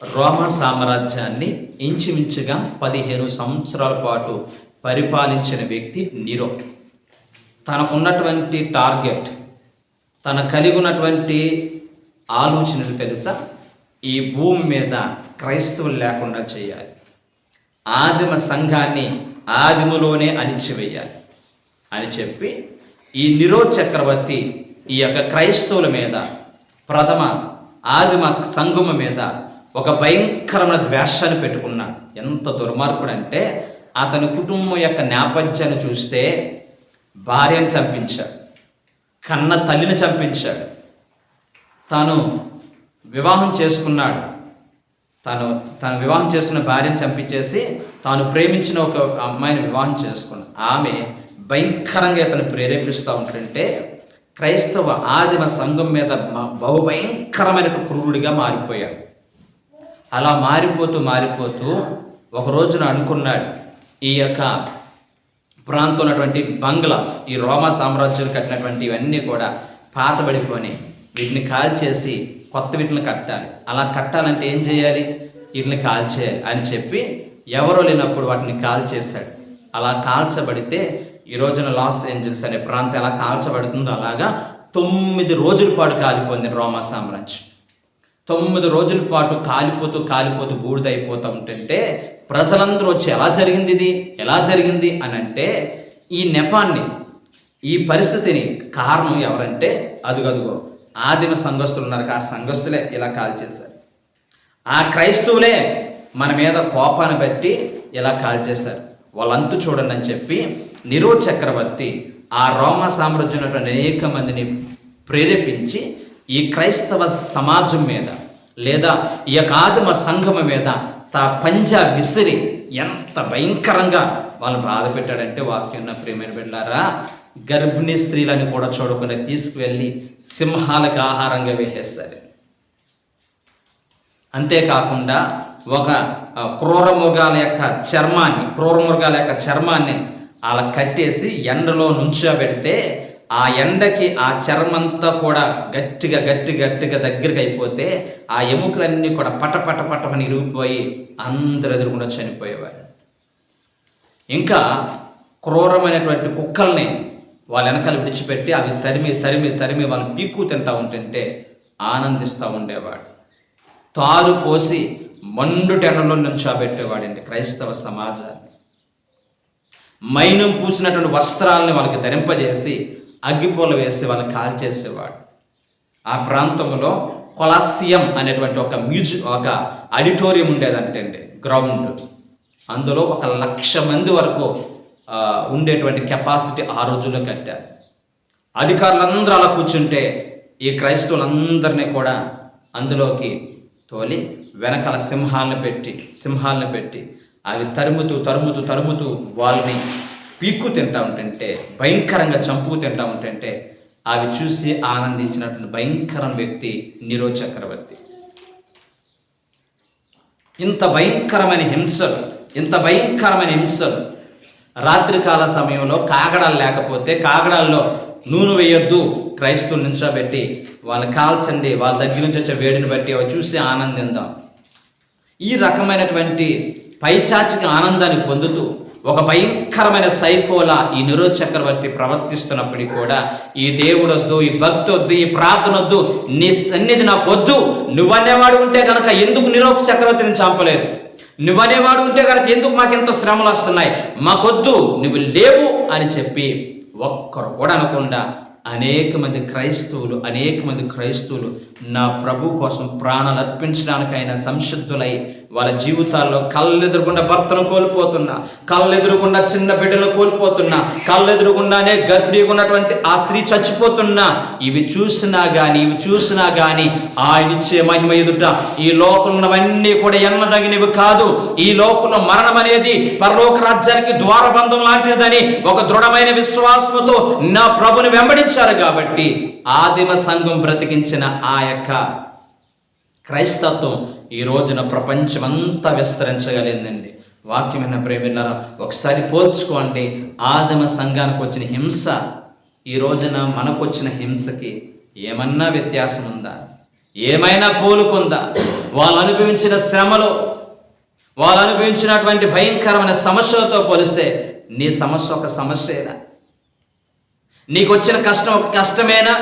రోమా సామ్రాజ్యాన్ని ఇంచుమించుగా 15 సంవత్సరాల పాటు పరిపాలించిన వ్యక్తి నీరో. తనకున్నటువంటి టార్గెట్, తన కలిగి ఉన్నటువంటి ఆలోచనలు తెలుసా? ఈ భూమి మీద క్రైస్తవులు లేకుండా చేయాలి, ఆదిమ సంఘాన్ని ఆదిములోనే అణిచివేయాలి అని చెప్పి ఈ నీరో చక్రవర్తి ఈ యొక్క క్రైస్తవుల మీద, ప్రథమ ఆదిమ సంఘము మీద ఒక భయంకరమైన ద్వేషాన్ని పెట్టుకున్నాడు. ఎంత దుర్మార్గుడు అంటే, అతని కుటుంబం యొక్క నేపథ్యాన్ని చూస్తే భార్యను చంపించాడు, కన్న తల్లిని చంపించాడు, తాను వివాహం చేసుకున్నాడు, తను వివాహం చేసుకున్న భార్యను చంపించేసి తాను ప్రేమించిన ఒక అమ్మాయిని వివాహం చేసుకున్నాడు. ఆమె భయంకరంగా ఇతను ప్రేరేపిస్తూ ఉంటుంటే క్రైస్తవ ఆదిమ సంఘం మీద బహుభయంకరమైన క్రూరుడిగా మారిపోయాడు. అలా మారిపోతూ ఒక రోజున అనుకున్నాడు, ఈ యొక్క ప్రాంతంలో ఉన్నటువంటి బంగ్లాస్, ఈ రోమా సామ్రాజ్యాలు కట్టినటువంటి ఇవన్నీ కూడా పాతబడిపోయి వీటిని కాల్చేసి కొత్త వీటిని కట్టాలి. అలా కట్టాలంటే ఏం చేయాలి? వీటిని కాల్చేయాలి అని చెప్పి ఎవరో లేనప్పుడు వాటిని కాల్చేశాడు. అలా కాల్చబడితే ఈ రోజున లాస్ ఏంజల్స్ అనే ప్రాంతం ఎలా కాల్చబడుతుందో అలాగా 9 రోజుల పాటు కాలిపోయింది రోమా సామ్రాజ్యం. 9 రోజుల పాటు కాలిపోతూ బూడిదైపోతూ ఉంటుంటే ప్రజలందరూ వచ్చి ఎలా జరిగింది అని అంటే, ఈ నెపాన్ని, ఈ పరిస్థితిని కారణం ఎవరంటే అదుగో ఆదిమ సంఘస్థులు ఉన్నారు, ఆ సంఘస్థులే ఇలా కాల్చేశారు, ఆ క్రైస్తవులే మన మీద కోపాన్ని బట్టి ఇలా కాల్చేశారు, వాళ్ళంతు చూడండి అని చెప్పి నీరో చక్రవర్తి ఆ రోమా సామ్రాజ్యం ఉన్నటువంటి అనేక మందిని ప్రేరేపించి ఈ క్రైస్తవ సమాజం మీద లేదా ఈ యొక్క ఆదిమ సంఘం మీద పంజా విసిరి ఎంత భయంకరంగా వాళ్ళు బాధ పెట్టాడంటే, వాక్యం ఉన్న ప్రియమైన బిడ్డలారా, గర్భిణీ స్త్రీలను కూడా చూడకుండా తీసుకువెళ్ళి సింహాలకు ఆహారంగా వేసేస్తారు. అంతేకాకుండా ఒక క్రూర మృగాల యొక్క చర్మాన్ని అలా కట్టేసి ఎండలో నుంచోబెడితే ఆ ఎండకి ఆ చర్మంతా కూడా గట్టిగా దగ్గరికి అయిపోతే ఆ ఎముకలన్నీ కూడా పటపటని ఇరిగిపోయి అందరు ఎదురుకుండా చనిపోయేవారు. ఇంకా క్రూరమైనటువంటి కుక్కల్ని వాళ్ళ వెనకాల విడిచిపెట్టి అవి తరిమి వాళ్ళు పీక్కు తింటూ ఉంటుంటే ఆనందిస్తూ ఉండేవాడు. తారు పోసి మండు టెండలో నుంచోబెట్టేవాడండి క్రైస్తవ సమాజాన్ని. మైనం పూసినటువంటి వస్త్రాలని వాళ్ళకి ధరింపజేసి అగ్గిపూల వేసి వాళ్ళని కాల్చేసేవాడు. ఆ ప్రాంతంలో కొలాసియం అనేటువంటి ఒక ఆడిటోరియం ఉండేదంటండి, గ్రౌండ్. అందులో 1,00,000 మంది వరకు ఉండేటువంటి కెపాసిటీ ఆ రోజుల్లో కట్టారు. అధికారులందరూ అలా కూర్చుంటే ఈ క్రైస్తవులందరినీ కూడా అందులోకి తోలి వెనకాల సింహాలను పెట్టి అవి తరుముతూ వాళ్ళని పీక్కు తింటా ఉంటుంటే, భయంకరంగా చంపుకు తింటా ఉంటుంటే అవి చూసి ఆనందించినటువంటి భయంకరమైన వ్యక్తి నీరో చక్రవర్తి. ఇంత భయంకరమైన హింసలు రాత్రికాల సమయంలో కాగడాలు లేకపోతే, కాగడాల్లో నూనె వేయొద్దు, క్రైస్తవులు నుంచోబెట్టి వాళ్ళని కాల్చండి, వాళ్ళ దగ్గర నుంచి వచ్చే వేడిని బట్టి అవి చూసి ఆనందిందాం. ఈ రకమైనటువంటి పైచాచిక ఆనందాన్ని పొందుతూ ఒక భయంకరమైన సైకోలా ఈ నిరో చక్రవర్తి ప్రవర్తిస్తున్నప్పటికీ కూడా ఈ దేవుడు వద్దు, ఈ భక్తి వద్దు, ఈ ప్రార్థన వద్దు, నీ సన్నిధి నాకు వద్దు, నువ్వనేవాడు ఉంటే కనుక ఎందుకు నిరో చక్రవర్తిని చంపలేదు, నువ్వనేవాడు ఉంటే కనుక ఎందుకు మాకెంత శ్రమలు వస్తున్నాయి, మాకొద్దు, నువ్వు లేవు అని చెప్పి ఒక్కరు కూడా అనకుండా అనేక మంది క్రైస్తవులు నా ప్రభు కోసం ప్రాణాలు అర్పించడానికైనా సంసిద్ధులై వాళ్ళ జీవితాల్లో కళ్ళెదురుగుండా భర్తను కోల్పోతున్నా, కళ్ళెదురుగుండా చిన్న బిడ్డలు కోల్పోతున్నా, కళ్ళెదురుగుండానే గర్భిణీగా ఉన్నటువంటి ఆ స్త్రీ చచ్చిపోతున్నా, ఇవి చూసినా గాని ఆయన ఇచ్చే మహిమ ఎదుట ఈ లోకంలోవన్నీ కూడా ఎన్నదగినవి కాదు. ఈ లోకంలో మరణం అనేది పరలోక రాజ్యానికి ద్వారబంధం లాంటిదని ఒక దృఢమైన విశ్వాసంతో నా ప్రభుని వెంబడించారు కాబట్టి ఆదిమ సంఘం బ్రతికించిన ఆ యొక్క క్రైస్తత్వం ఈ రోజున ప్రపంచమంతా విస్తరించగలిగిందండి. వాక్యమైన ప్రేమిలారా, ఒకసారి పోల్చుకోండి. ఆదిమ సంఘానికి వచ్చిన హింస ఈ రోజున మనకు వచ్చిన హింసకి ఏమన్నా వ్యత్యాసం ఉందా? ఏమైనా పోలుకుందా? వాళ్ళు అనుభవించిన శ్రమలో, వాళ్ళు అనుభవించినటువంటి భయంకరమైన సమస్యలతో పోలిస్తే నీ సమస్య ఒక సమస్యేనా? నీకు వచ్చిన కష్టం ఒక కష్టమేనా?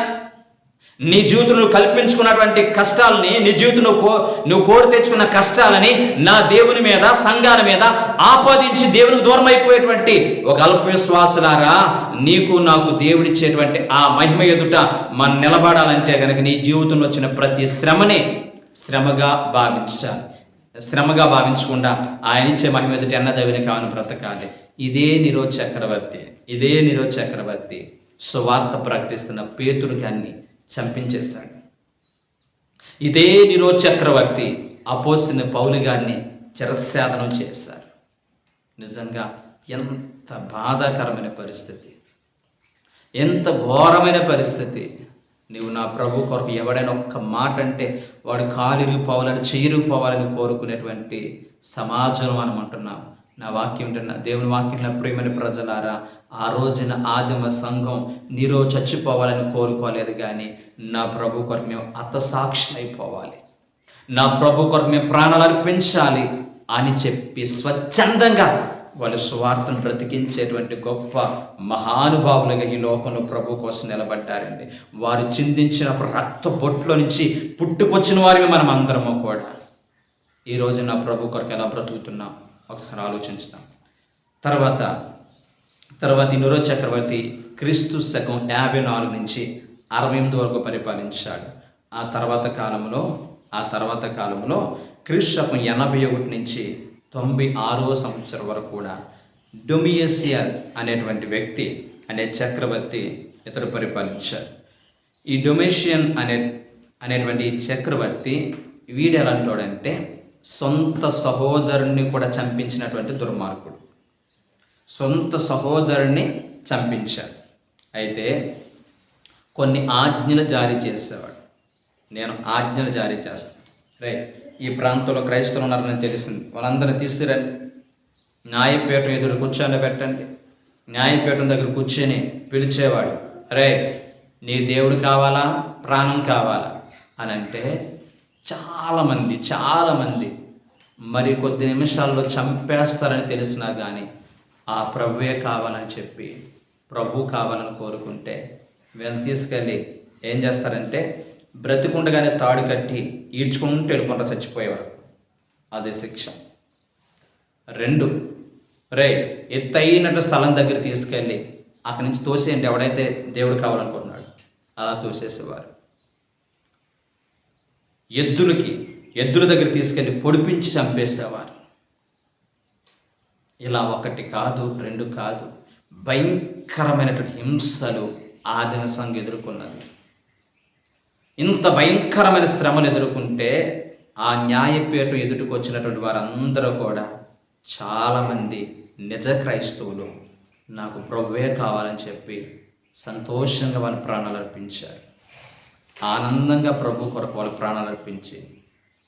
నీ జీవితంలో కల్పించుకున్నటువంటి కష్టాలని, నీ జీవితం నువ్వు కోరి తెచ్చుకున్న కష్టాలని నా దేవుని మీద, సంఘాల మీద ఆపాదించి దేవునికి దూరం అయిపోయేటువంటి ఒక అల్ప విశ్వాసులారా, నీకు నాకు దేవుడిచ్చేటువంటి ఆ మహిమ ఎదుట మనం నిలబడాలంటే కనుక నీ జీవితంలో వచ్చిన ప్రతి శ్రమనే శ్రమగా భావించకుండా ఆయన ఇచ్చే మహిమ ఎదుట ఎన్నదవిని కావని బ్రతకాలి. ఇదే నిరో చక్రవర్తి సువార్త ప్రకటిస్తున్న పేతురు గారిని చంపించేశాడు. ఇదే నిరో చక్రవర్తి అపోస్తలుడైన పౌలు గారిని చిరస్సాధనం చేశారు. నిజంగా ఎంత బాధాకరమైన పరిస్థితి, ఎంత ఘోరమైన పరిస్థితి. నువ్వు నా ప్రభు కొరకు ఎవడైనా ఒక్క మాట అంటే వాడు కాలిరిగిపోవాలని, చెయ్యిరిగిపోవాలని కోరుకునేటువంటి సమాజం మనం అంటున్నాం. నా వాక్యం ఉంటున్నా, దేవుని వాక్యం నా ప్రియమైన ప్రజలారా, ఆ రోజున ఆదిమ సంఘం నీరో చచ్చిపోవాలని కోరుకోలేదు, కానీ నా ప్రభు కొరకు మేము హతసాక్షులు అయిపోవాలి, నా ప్రభు కొరకు మేము ప్రాణాలు అర్పించాలి అని చెప్పి స్వచ్ఛందంగా వాళ్ళు సువార్తను బ్రతికించేటువంటి గొప్ప మహానుభావులుగా ఈ లోకంలో ప్రభు కోసం నిలబడ్డారండి. వారు చిందించిన రక్త బొట్లో నుంచి పుట్టుకొచ్చిన వారిని మనం అందరము కూడా ఈరోజు నా ప్రభు కొరకు ఎలా బ్రతుకుతున్నాం ఒకసారి ఆలోచించుతాం. తర్వాత ఈ నిరో చక్రవర్తి క్రీస్తు శకం 54 నుంచి 68 వరకు పరిపాలించాడు. ఆ తర్వాత కాలంలో క్రీస్తు శకం 81 నుంచి 96వ సంవత్సరం వరకు కూడా డొమియసియన్ అనే చక్రవర్తి ఇతడు పరిపాలించారు. ఈ డొమిషియన్ అనేటువంటి చక్రవర్తి వీడు ఎలాంటోడంటే సొంత సహోదరుణ్ణి కూడా చంపించినటువంటి దుర్మార్గుడు. సొంత సహోదరుణ్ణి చంపించాడు. అయితే కొన్ని ఆజ్ఞలు జారీ చేసేవాడు. నేను ఆజ్ఞలు జారీ చేస్తాను, ఈ ప్రాంతంలో క్రైస్తవులు ఉన్నారని తెలిసింది, వాళ్ళందరినీ తీసుకురండి, న్యాయపీఠం ఎదురు కూర్చోబెట్టండి. న్యాయపీఠం దగ్గర కూర్చొని పిలిచేవాడు, నీ దేవుడు కావాలా, ప్రాణం కావాలా అని అంటే చాలామంది మరి కొద్ది నిమిషాల్లో చంపేస్తారని తెలిసినా కానీ ఆ ప్రభువే కావాలని చెప్పి, ప్రభు కావాలని కోరుకుంటే వీళ్ళని తీసుకెళ్ళి ఏం చేస్తారంటే బ్రతికుండగానే తాడు కట్టి ఈడ్చుకుంటూ వెళ్ళకుండా చచ్చిపోయేవారు. అదే శిక్ష. 2 ఎత్తైనట్టు స్థలం దగ్గర తీసుకెళ్ళి అక్కడి నుంచి తోసేయండి, ఎవడైతే దేవుడు కావాలనుకుంటున్నాడు అలా తోసేసేవారు. ఎద్దుల దగ్గర తీసుకెళ్ళి పొడిపించి చంపేసేవారు. ఇలా 1 కాదు 2 కాదు, భయంకరమైనటువంటి హింసలు ఆదిమ సంఘం ఎదుర్కొన్నది. ఇంత భయంకరమైన శ్రమలు ఎదుర్కొంటే ఆ న్యాయపీఠం ఎదుటికి వచ్చినటువంటి వారందరూ కూడా చాలామంది నిజ క్రైస్తవులు నాకు ప్రభువే కావాలని చెప్పి సంతోషంగా వాళ్ళ ప్రాణాలు అర్పించారు. ఆనందంగా ప్రభు కొరకు వాళ్ళ ప్రాణాలు అర్పించి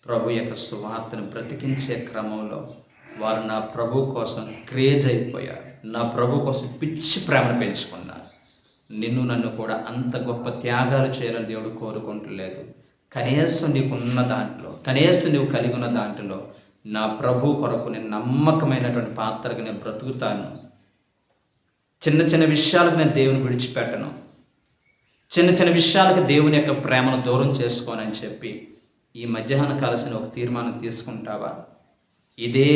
ప్రభు యొక్క సువార్తను బ్రతికించే క్రమంలో వారు నా ప్రభు కోసం క్రేజ్ అయిపోయారు. నా ప్రభు కోసం పిచ్చి ప్రేమను పెంచుకున్నారు. నిన్ను నన్ను కూడా అంత గొప్ప త్యాగాలు చేయాలని దేవుడు కోరుకుంటలేదు. కనీసం నీకున్న దాంట్లో, కనీసం నువ్వు కలిగి ఉన్న దాంట్లో నా ప్రభు కొరకు నేను నమ్మకమైనటువంటి పాత్రగా నేను బ్రతుకుతాను. చిన్న చిన్న విషయాలకు నేను దేవుని విడిచిపెట్టను. చిన్న చిన్న విషయాలకు దేవుని యొక్క ప్రేమను దూరం చేసుకోనని చెప్పి ఈ మధ్యాహ్న కాలసిన ఒక తీర్మానం తీసుకుంటావా? ఇదే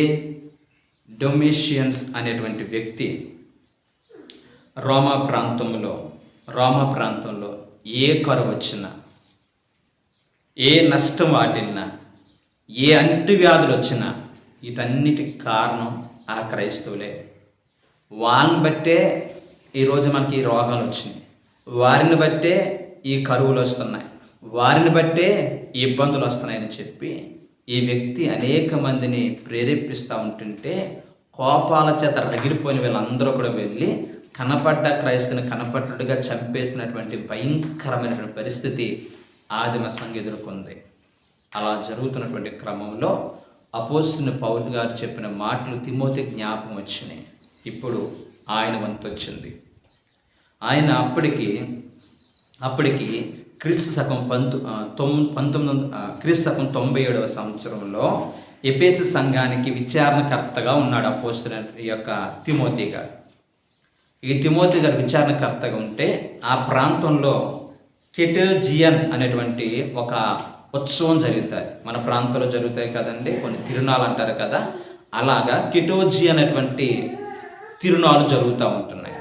డొమిషియన్స్ అనేటువంటి వ్యక్తి రోమా ప్రాంతంలో ఏ కరువు వచ్చినా, ఏ నష్టం వాటిల్నా, ఏ అంటువ్యాధులు వచ్చినా వీటన్నిటికి కారణం ఆ క్రైస్తవులే. వాళ్ళని బట్టే ఈరోజు మనకి ఈ రోగాలు వచ్చినాయి, వారిని బట్టే ఈ కరువులు వస్తున్నాయి, వారిని బట్టే ఈ ఇబ్బందులు వస్తున్నాయని చెప్పి ఈ వ్యక్తి అనేక మందిని ప్రేరేపిస్తూ ఉంటుంటే కోపాల చేత రగిలిపోయిన వీళ్ళందరూ కూడా వెళ్ళి కనపడ్డ క్రైస్తవుని కనపడ్డట్టుగా చంపేసినటువంటి భయంకరమైనటువంటి పరిస్థితి ఆదిమ సంఘం ఎదుర్కొంది. అలా జరుగుతున్నటువంటి క్రమంలో అపోస్తలుడైన పౌలు గారు చెప్పిన మాటలు తిమోతికి జ్ఞాపకం వచ్చినాయి. ఇప్పుడు ఆయన వంతు వచ్చింది. ఆయన అప్పటికి క్రీస్తు శకం 97వ సంవత్సరంలో ఎఫెసు సంఘానికి విచారణకర్తగా ఉన్నాడు అపోస్తలుడైన ఈ యొక్క తిమోతి గారు. ఈ తిమోతి గారు విచారణకర్తగా ఉంటే ఆ ప్రాంతంలో కెటోజియన్ అనేటువంటి ఒక ఉత్సవం జరుగుతాయి. మన ప్రాంతంలో జరుగుతాయి కదండి, కొన్ని తిరునాళ్ళు అంటారు కదా, అలాగా కెటోజీ అనేటువంటి తిరునాళ్ళు జరుగుతూ ఉంటున్నాయి.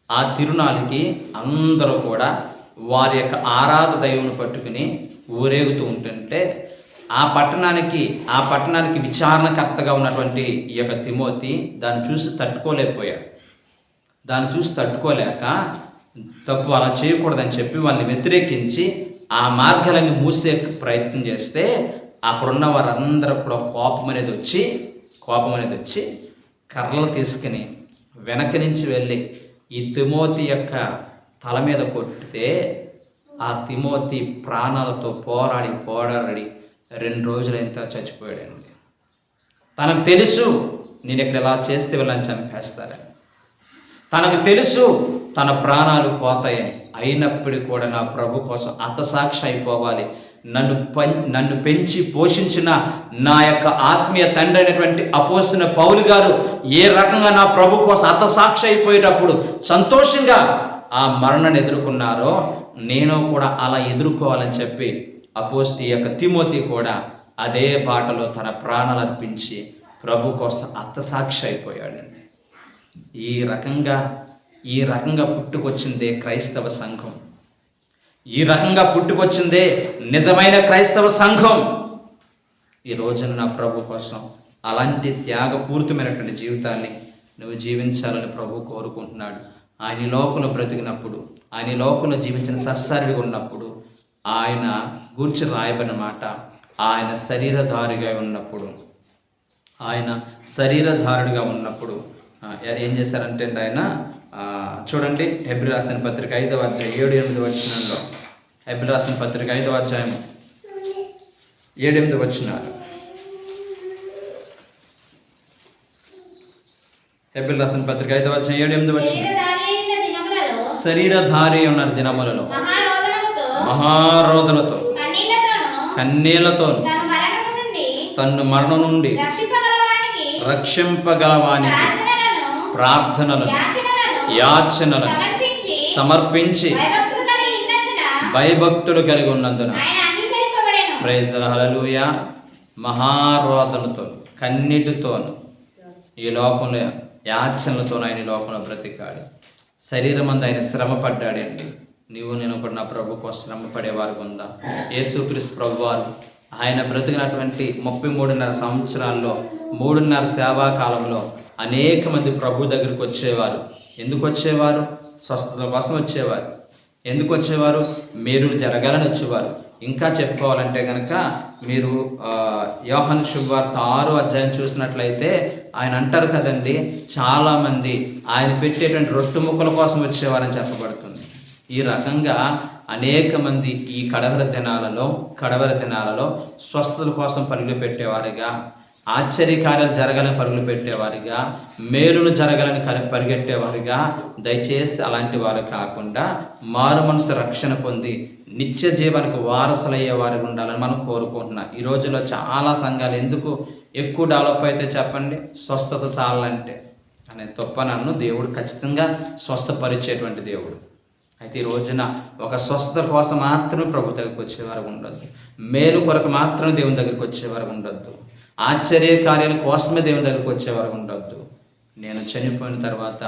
ఆ తిరునాళ్ళకి అందరూ కూడా వారి యొక్క ఆరాధ దైవమును పట్టుకుని ఊరేగుతూ ఉంటుంటే ఆ పట్టణానికి విచారణకర్తగా ఉన్నటువంటి ఈ యొక్క తిమోతి దాన్ని చూసి తట్టుకోలేకపోయాడు. దాన్ని చూసి తట్టుకోలేక తప్పు అలా చేయకూడదని చెప్పి వాళ్ళని వ్యతిరేకించి ఆ మార్గాలన్నీ మూసే ప్రయత్నం చేస్తే అక్కడున్న వారందరూ కూడా కోపం అనేది వచ్చి కర్రలు తీసుకుని వెనక నుంచి వెళ్ళి ఈ తిమోతి యొక్క తల మీద కొట్టితే ఆ తిమోతి ప్రాణాలతో పోరాడి 2 రోజులైతే చచ్చిపోయాడండి. తనకు తెలుసు నేను ఇక్కడ ఇలా చేస్తే వీళ్ళని చంపేస్తారని, తనకు తెలుసు తన ప్రాణాలు పోతాయని. అయినప్పటికీ కూడా నా ప్రభు కోసం హతసాక్షి అయిపోవాలి, నన్ను పెంచి పోషించిన నా యొక్క ఆత్మీయ తండ్రి అయినటువంటి అపోస్తలుడైన పౌలు గారు ఏ రకంగా నా ప్రభు కోసం హతసాక్షి అయిపోయేటప్పుడు సంతోషంగా ఆ మరణాన్ని ఎదుర్కొన్నారో నేను కూడా అలా ఎదుర్కోవాలని చెప్పి ఈ యొక్క తిమోతి కూడా అదే బాటలో తన ప్రాణాలు అర్పించి ప్రభు కోసం హతసాక్షి అయిపోయాడండి. ఈ రకంగా పుట్టుకొచ్చిందే క్రైస్తవ సంఘం. ఈ రకంగా పుట్టుకొచ్చిందే నిజమైన క్రైస్తవ సంఘం. ఈ రోజున నా ప్రభు కోసం అలాంటి త్యాగపూరితమైనటువంటి జీవితాన్ని నువ్వు జీవించాలని ప్రభు కోరుకుంటున్నాడు. ఆయన లోకంలో బ్రతికినప్పుడు, ఆయన లోకంలో జీవించిన సత్సారిగా ఉన్నప్పుడు ఆయన గూర్చి రాయబడిన మాట, ఆయన శరీరధారిగా ఉన్నప్పుడు ఏం చేశారంటే ఆయన చూడండి, హెబ్రీ రాసిన పత్రిక 5వ అధ్యాయం 7-8 వచనంలో, హెబ్రీ రాసిన పత్రిక 5వ అధ్యాయం 7-8 వచనాలు, హెబ్రీ రాసిన పత్రిక 5వ అధ్యాయం 7-8 వచనం, శరీరధారి ఉన్న దినములలో మహారోదనతో కన్నీళ్లతో తన్ను మరణం నుండి రక్షింపగలవానికి ప్రార్థనలను యాచనలను సమర్పించి భయభక్తులు కలిగి ఉన్నందున ప్రైజ్ హల్లెలూయా. మహారోదనతో కన్నీటితో ఈ లోకంలో యాచనలతో ఆయన ఈ లోకంలో బ్రతికాడు. శరీరం అంతా ఆయన శ్రమ పడ్డాడండి. నేను కూడా నా ప్రభు కోసం శ్రమ పడేవారు ఉందా? యేసుక్రీస్తు ప్రభువారు ఆయన బ్రతికినటువంటి 33.5 సంవత్సరాల్లో 3.5 సేవా కాలంలో అనేక మంది ప్రభు దగ్గరికి వచ్చేవారు. ఎందుకు వచ్చేవారు? స్వస్థత కోసం వచ్చేవారు. ఎందుకు వచ్చేవారు? మేలులు జరగాలని వచ్చేవారు. ఇంకా చెప్పుకోవాలంటే కనుక మీరు యోహాను శుభవార్త 6వ అధ్యాయం చూసినట్లయితే ఆయన అంటారు కదండి, చాలామంది ఆయన పెట్టేటువంటి రొట్టె ముక్కల కోసం వచ్చేవారని చెప్పబడుతుంది. ఈ రకంగా అనేక మంది ఈ కడవరి దినాలలో స్వస్థతల కోసం పరుగులు పెట్టేవారుగా ఆశ్చర్యకార్యాలు జరగాలని పరుగులు పెట్టేవారిగా, మేలులు జరగాలని పరిగెట్టేవారిగా దయచేసి అలాంటి వారు కాకుండా మారు మనసు రక్షణ పొంది నిత్య జీవానికి వారసులయ్యే వారికి ఉండాలని మనం కోరుకుంటున్నాం. ఈ రోజుల్లో చాలా సంఘాలు ఎందుకు ఎక్కువ డెవలప్ అయితే చెప్పండి, స్వస్థత చాలంటే అనే తప్ప నన్ను దేవుడు ఖచ్చితంగా స్వస్థపరిచేటువంటి దేవుడు. అయితే ఈ రోజున ఒక స్వస్థత కోసం మాత్రమే ప్రభు దగ్గరికి వచ్చేవారు ఉండొద్దు, మేలు కొరకు మాత్రమే దేవుని దగ్గరికి వచ్చేవారు ఉండొద్దు, ఆశ్చర్య కార్యాల కోసమే దేవుని దగ్గరికి వచ్చేవారు ఉండొద్దు. నేను చనిపోయిన తర్వాత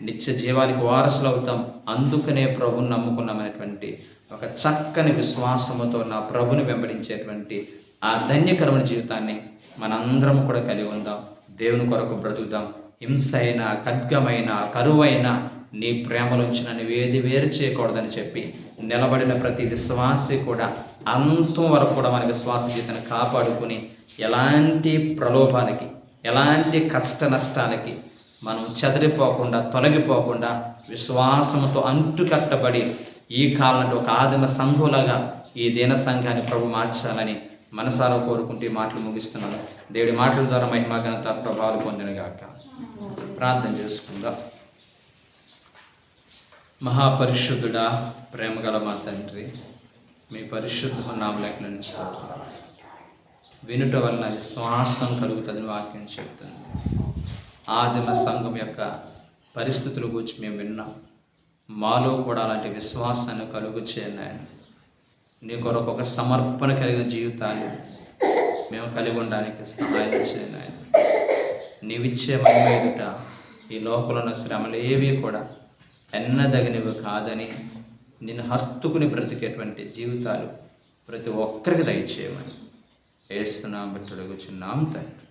నిత్య జీవానికి వారసులు అవుతాం, అందుకనే ప్రభుని నమ్ముకున్నామనేటువంటి ఒక చక్కని విశ్వాసముతో నా ప్రభుని వెంబడించేటువంటి ఆ ధన్యకరమైన జీవితాన్ని మనందరం కూడా కలిగి ఉందాం. దేవుని కొరకు బ్రతుకుదాం. హింసైన, ఖడ్గమైన, కరువైన నీ ప్రేమలోంచి నన్ను వేరు చేయకూడదని చెప్పి నిలబడిన ప్రతి విశ్వాసి కూడా అంతం వరకు కూడా మన విశ్వాస జీవితాన్ని కాపాడుకుని ఎలాంటి ప్రలోభానికి, ఎలాంటి కష్ట నష్టాలకి మనం చెదిరిపోకుండా, తొలగిపోకుండా విశ్వాసంతో అంటుకట్టబడి ఈ కాలంలో ఒక ఆదిమ సంఘులాగా ఈ దీన సంఘాన్ని ప్రభు మార్చాలని మనసారా కోరుకుంటూ ఈ మాటలు ముగిస్తున్నాను. దేవుడి మాటల ద్వారా మహిమ ఘనత ప్రభావాలు పొందినగాక. ప్రార్థన చేసుకుందాం. మహాపరిశుద్ధుడా, ప్రేమగల మా తండ్రి, మీ పరిశుద్ధ నామములకు స్తోత్రాలు. వినుట వలన విశ్వాసం కలుగుతుందని వాక్యం చెప్తుంది. ఆదిమ సంఘం యొక్క పరిస్థితుల గురించి మేము విన్నాం. మాలో కూడా అలాంటి విశ్వాసాన్ని కలుగు చేయనాయన. నీ కొరకు ఒక సమర్పణ కలిగిన జీవితాన్ని మేము కలిగి ఉండడానికి సహాయం చేయనాయన. నీవిచ్చే మహిమ ఎదుట ఈ లోకంలో ఉన్న శ్రమలు ఏవి కూడా ఎన్నదగినవి కాదని నిన్ను హత్తుకుని బ్రతికేటువంటి జీవితాలు ప్రతి ఒక్కరికి దయచేయమని యేసు నామమున అడుగుచున్నాం తండ్రి.